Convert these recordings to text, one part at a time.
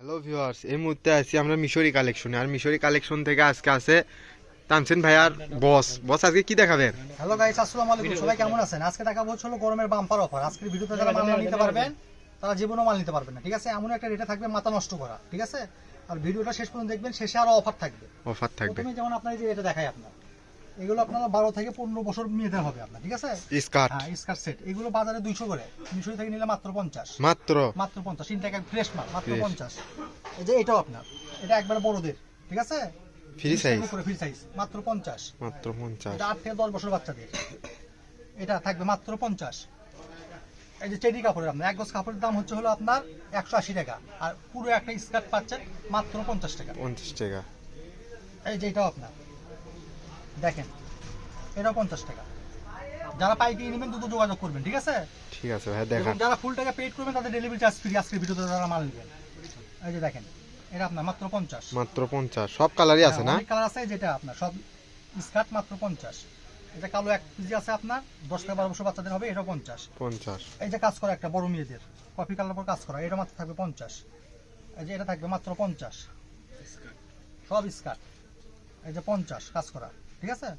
Hello viewers, এই মুহূর্তে আছি আমরা মিশরি কালেকশনে। আর মিশরি কালেকশন থেকে আজকে আছে তানসেন ভাইয়ার বস আজকে কি দেখাবেন? হ্যালো গাইস, আসসালামু আলাইকুম। সবাই কেমন আছেন? আজকে দেখাবো হলো গরমের বাম্পার অফার। আজকের ভিডিওতে যারা মাল নিতে পারবেন তারা জীবনও মাল নিতে পারবেন না, ঠিক আছে? এমন একটা রেটে থাকবে মাথা নষ্ট করা, ঠিক আছে? আর ভিডিওটা শেষ পর্যন্ত দেখবেন, শেষে আরো অফার থাকবে। প্রথমে যেমন আপনার যে এটা দেখাই, আপনার এগুলো আপনারা 12 থেকে 15 বছর মেয়েদের হবে আপনার, ঠিক আছে? স্কার্ট, হ্যাঁ, স্কার্ট সেট এগুলো বাজারে 200 করে, মিশরি থেকে নিলে মাত্র 50। মাত্র 50 ইনটেক ফ্রেশ মাল, মাত্র 50। এই যে এটাও আপনার, এটা একবারে বড়দের, ঠিক আছে? ফ্রি সাইজ, ফ্রি সাইজ মাত্র 50। মাত্র 50। এটা 8 থেকে 10 বছর বাচ্চাদের, এটা থাকবে মাত্র 50। এই যে টেডি কাপড়ের আপনার এক গজ কাপড়ের দাম হচ্ছে হলো আপনার 180 টাকা, আর পুরো একটা স্কার্ট পাচ্ছেন মাত্র 50 টাকা। 50 টাকা। এই যে এটাও আপনার দেখেন, এটাও 50 টাকা। যারা পাইকারি নেবেন দ্রুত যোগাযোগ করবেন, ঠিক আছে? ঠিক আছে ভাই, এবং দেখান। যারা ফুল টাকা পেড করবেন তাদের ডেলিভারি চার্জ ফ্রি। আজকের ভিডিওতে যারা মাল নেবেন, এই যে দেখেন, এটা আপনার মাত্র 50। মাত্র 50, সব কালারই আছে না? অনেক কালার আছে, যেটা আপনার সব স্কার্ট মাত্র 50। এটা কালো এক পিজি আছে আপনার, 10 থেকে 12 বছর বাচ্চাদের হবে, এটা 50। 50। এই যে কাজ করা একটা বড় মেয়েদের কফি কালার পর কাজ করা, এটা মাত্র থাকবে 50। এই যে এটা থাকবে মাত্র 50, সব স্কার্ট। এই যে 50 কাজ করা, ঠিক আছে?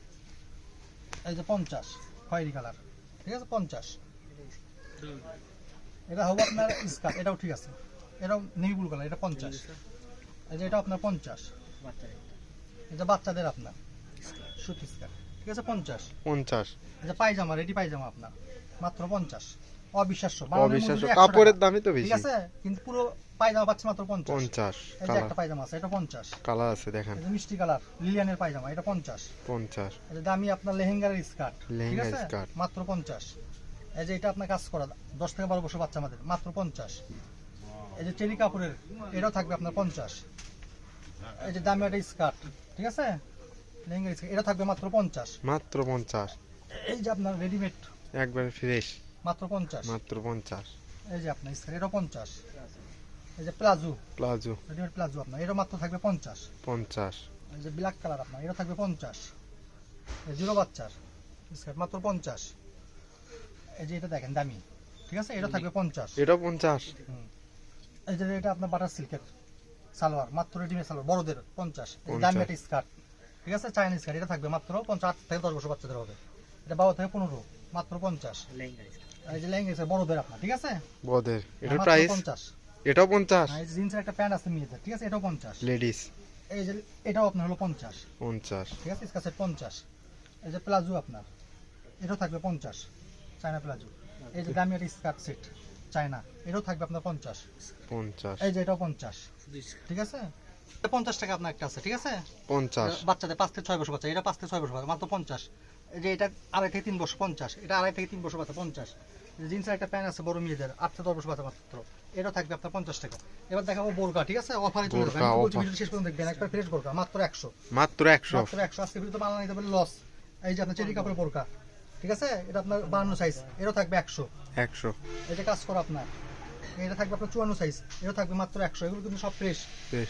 এই যে 50 খয়েরি কালার, ঠিক আছে? 50 এটা হবে আপনার স্কার্ট, এটাও ঠিক আছে। এটাও নেভি ব্লু কালার, এটা 50। এই যে এটা আপনার 50। এই যে বাচ্চাদের আপনার সুতি স্কার্ট, ঠিক আছে? 50। 50। এই যে পায়জামা, রেডি পায়জামা আপনার মাত্র 50। অবিশ্বাস্য, অবিশ্বাস্য, কাপড়ের দামই তো বেশি, ঠিক আছে? কিন্তু পুরো পায়জামা পাচ্ছে মাত্র 50। 50। এই যে একটা পায়জামা আছে, এটা 50। কালার আছে দেখেন। এই যে মিষ্টি কালার লিলিয়ানের পায়জামা, এটা 50। 50। এই যে দামি আপনার লেহেঙ্গার স্কার্ট, ঠিক লেহেঙ্গা আছে? স্কার্ট। মাত্র 50। এই যে এটা আপনার কাজ করা 10 থেকে 12 বছর বাচ্চা আমাদের, মাত্র 50। এই যে চেরি কাপড়ের, এটাও থাকবে আপনার 50। এই যে দামি একটা স্কার্ট, ঠিক আছে? লেহেঙ্গার স্কার্ট, এটা থাকবে মাত্র 50। মাত্র 50। এই যে আপনার রেডিমেড, একবার ফ্রেশ, মাত্র 50। মাত্র 50। এই যে আপনার স্কার্ট, এটাও 50। এই যে প্লাজো, প্লাজো, রেডিমেড প্লাজো আপনার, এটা মাত্র থাকবে 50। 50। এই যে ব্ল্যাক কালার আপনার, এটা থাকবে 50। এই জিরো বাচ্চার স্কার্ট মাত্র 50। এই যে এটা দেখেন দামি, ঠিক আছে? এটা থাকবে 50। এটাও 50। এই যে এটা আপনার বাটার সিল্কের সালোয়ার, মাত্র রেডিমেড সালোয়ার বড়দের 50। এই যে 50 দামি একটা স্কার্ট, ঠিক আছে? চাইনিজ স্কার্ট, এটা থাকবে মাত্র 50। 8 থেকে 10 বছর বাচ্চাদের হবে, এটা 12 থেকে 15, মাত্র 50। এই যে লেহেঙ্গা স্কার্ট বড়দের আপনার, ঠিক আছে? বদের, এটা মাত্র প্রাইস 50। এটাও 50। এই যে জিন্সের একটা প্যান্ট আছে মেয়েদের, ঠিক আছে? এটাও 50। লেডিস এই যে এটাও আপনার হলো 50, 50। ঠিক আছে? Skirt set 50। এই যে প্লাজো আপনার, এটাও থাকবে 50, চায়না প্লাজো। এই যে দামি একটা স্কার্ট সেট চায়না, এটাও থাকবে আপনার 50। 50। এই যে এটাও 50, ঠিক আছে? 50 টাকা আপনার একটা আছে, ঠিক আছে? 50। বাচ্চাদের 5 থেকে 6 বছর বাচ্চা, এটা 5 থেকে 6 বছর বাচ্চা, মাত্র 50। এই যে এটা 2.5 থেকে 3 বছর 50, এটা 2.5 থেকে 3 বছর বাচ্চা 50। জিন্সের একটা প্যান্ট আছে বড় মেয়েদের 8 থেকে 10 বছর বাচ্চা মাত্র, এটা থাকবে আপনার 50 টাকা। এবার দেখাবো বোরকা, ঠিক আছে? অফারে চলে যাবে, আমি বলছি ভিডিও শেষ পর্যন্ত দেখবেন। একটা ফ্রেশ বোরকা মাত্র 100, মাত্র 100। মাত্র 100। আজকে ভিডিও তো বাংলা নিতে পারলে লস। এই যে আপনার চেরি কাপড়ের বোরকা, ঠিক আছে? এটা আপনার 52 সাইজ, এটা থাকবে 100। 100। এই যে কাজ করা আপনার, এটা থাকবে আপনার 54 সাইজ, এটা থাকবে মাত্র 100। এগুলো কিন্তু সব ফ্রেশ।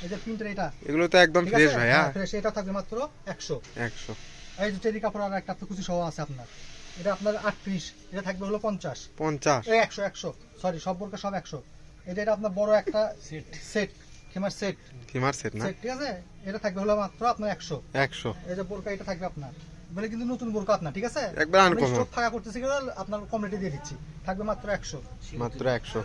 এই যে প্রিন্টের এটা, এগুলো তো একদম ঠিক ফ্রেশ আছে? ভাইয়া। ফ্রেশ, এটা থাকবে মাত্র 100। 100। এই যে চেরি কাপড় আর একটা কুচি সহ আছে আপনার, এটা আপনার 38, এটা থাকবে হলো 50। 50। এই 100 সরি, সব বোরকা সব 100। এই যে এটা আপনার বড় একটা সেট খেমার সেট, কিমার সেট না? সেট, ঠিক আছে? এটা থাকবে হলো মাত্র আপনার 100। 100। এই যে বোরকা, এটা থাকবে আপনার, বলে কিন্তু নতুন বোরকা আপনার, ঠিক আছে? একবার আনকমন। স্টক ফাঁকা করতেছি গেলে আপনার কম রেটে দিয়ে দিচ্ছি, থাকবে মাত্র 100। মাত্র 100।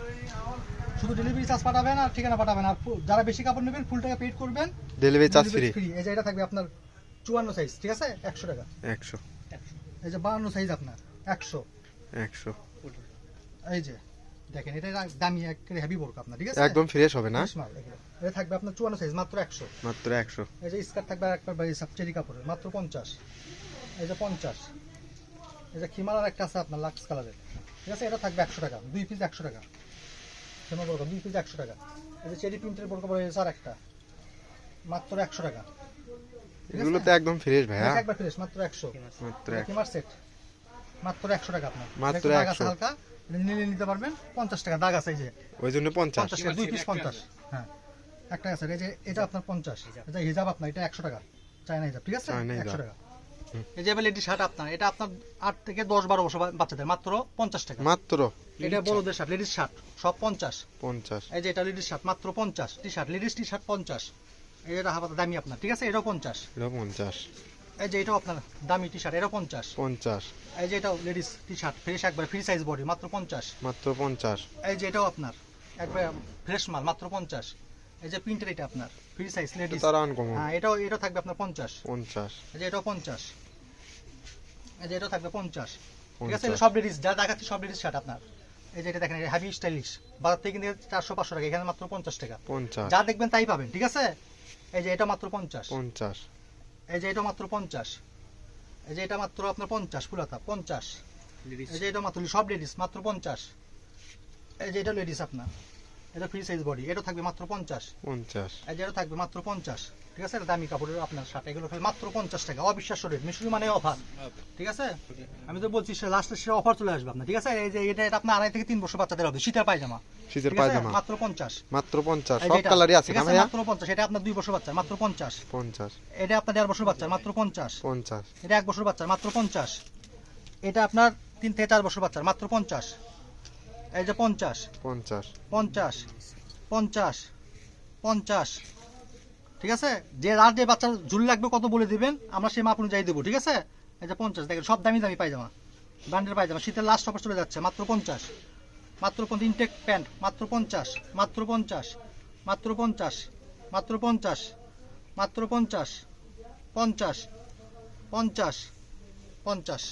শুধু ডেলিভারি চার্জ পাঠাবেন আর ঠিকানা পাঠাবেন। আর যারা বেশি কাপড় নেবেন ফুল টাকা পেড করবেন, ডেলিভারি চার্জ ফ্রি। এই যে এটা থাকবে আপনার 54 সাইজ, ঠিক আছে? 100 টাকা। 100। এই যে 52 সাইজ আপনার 100। 100। এই যে দেখেন, এটা দামি এক হেভি বোরকা আপনার, ঠিক আছে? একদম ফ্রেশ হবে না? ফ্রেশ মাল এগুলো। এটা থাকবে আপনার 54 সাইজ, মাত্র 100। মাত্র 100। এই যে স্কার্ট থাকবে আরেকটা বাই সাব চেরি কাপড়ের, মাত্র 50। এই যে 50। এই যে খিমার একটা আছে আপনার লাক্স কালারের, ঠিক আছে? এটা থাকবে 100 টাকা, 2 পিস 100 টাকা। খিমার বোরকা 2 পিস 100 টাকা। এই যে চেরি প্রিন্টের বোরকা পরে স্যার একটা, মাত্র 100 টাকা। এগুলো তো একদম ফ্রেশ ভাইয়া। একবার ফ্রেশ, মাত্র 100। মাত্র খিমার সেট মাত্র 100 টাকা আপনার, মাত্র একটু দাগ আছে 100 হালকা, এটা নিলে নিতে পারবেন 50 টাকা দাগ আছে। এই যে ওই জন্য 50। 50 টাকা, 2 পিস 50। হ্যাঁ, একটা আছে। এই যে এটা আপনার 50। এটা হিজাব আপনার, এটা 100 টাকা, চায়না হিজাব, ঠিক আছে? চায়না হিজাব। 100 টাকা। এই যে লেডিস শার্ট আপনার, এটা আপনার 8 থেকে 10-12 বছর বাচ্চাদের মাত্র 50 টাকা। মাত্র এটা বড়দের শার্ট, লেডিস শার্ট সব 50। 50। এই যে এটা লেডিস শার্ট মাত্র 50, T shirt ladies T shirt 50। এই যে এটা হাফ দামি আপনার, ঠিক আছে, এটাও 50। এটা 50। এই যে এটাও আপনার দামি টি শার্ট, এটাও 50। 50। এই যে এটাও লেডিস টি শার্ট ফ্রেশ, একবার ফ্রি সাইজ বডি, মাত্র 50। মাত্র 50। এই যে এটাও আপনার একবার ফ্রেশ মাল, মাত্র 50। এই যে প্রিন্টের এটা আপনার ফ্রি সাইজ লেডিস, তারা আনকমন। হ্যাঁ এটা থাকবে আপনার 50। 50। এই যে এটাও 50। এই যে এটাও থাকবে 50। ঠিক আছে, 50 এটা সব লেডিস যা দেখাচ্ছি সব লেডিস শার্ট আপনার। এই যে এটা দেখেন হেভি স্টাইলিশ, বাজার থেকে কিনতে 400-500 টাকা, এখানে মাত্র 50 টাকা। 50। যা দেখবেন তাই পাবেন, ঠিক আছে। এই যে এটা মাত্র 50। 50। এই যে এটা মাত্র 50। এই যে এটা মাত্র আপনার 50 ফুলাতা 50। এই যে এটা মাত্র সব লেডিস মাত্র 50। এই যে এটা লেডিস আপনার, এটা ফ্রি সাইজ বডি, এটা থাকবে মাত্র 50। 50। এই যে এটা থাকবে মাত্র 50। ঠিক আছে, এটা দামি কাপড়ের আপনার শার্ট, এগুলো খালি মাত্র 50 টাকা, অবিশ্বাস্য রেট, মিশরি মানে অফার। ঠিক আছে, আমি তো বলছি লাস্টে সে অফার চলে আসবে আপনার। ঠিক আছে, এই যে এটা আপনার 2.5 থেকে 3 বছর বাচ্চাদের হবে, শীতের পায়জামা। শীতের ঠিক আছে, পায়জামা মাত্র 50। মাত্র 50। এই সব যে এটা, কালারই আছে ঠিক না আছে, ভাইয়া? মাত্র 50। এটা আপনার 2 বছর বাচ্চা, মাত্র 50। 50। এটা আপনার 1.5 বছর বাচ্চা, মাত্র 50। 50। এটা 1 বছর বাচ্চা, মাত্র 50। এটা আপনার 3 থেকে 4 বছর বাচ্চা, মাত্র 50। এই যে 50, 50। 50, 50, 50। ঠিক আছে, যে রাত যে বাচ্চার ঝুল লাগবে কত বলে দিবেন, আমরা সেই মাপ অনুযায়ী দেবো। ঠিক আছে, এই যে 50 দেখেন, সব দামি দামি পায়জামা, ব্র্যান্ডের পায়জামা, শীতের লাস্ট অফার চলে যাচ্ছে, মাত্র 50। মাত্র 50 ইনটেক প্যান্ট, মাত্র 50, মাত্র 50, মাত্র 50, মাত্র 50, মাত্র 50, 50, 50, 50।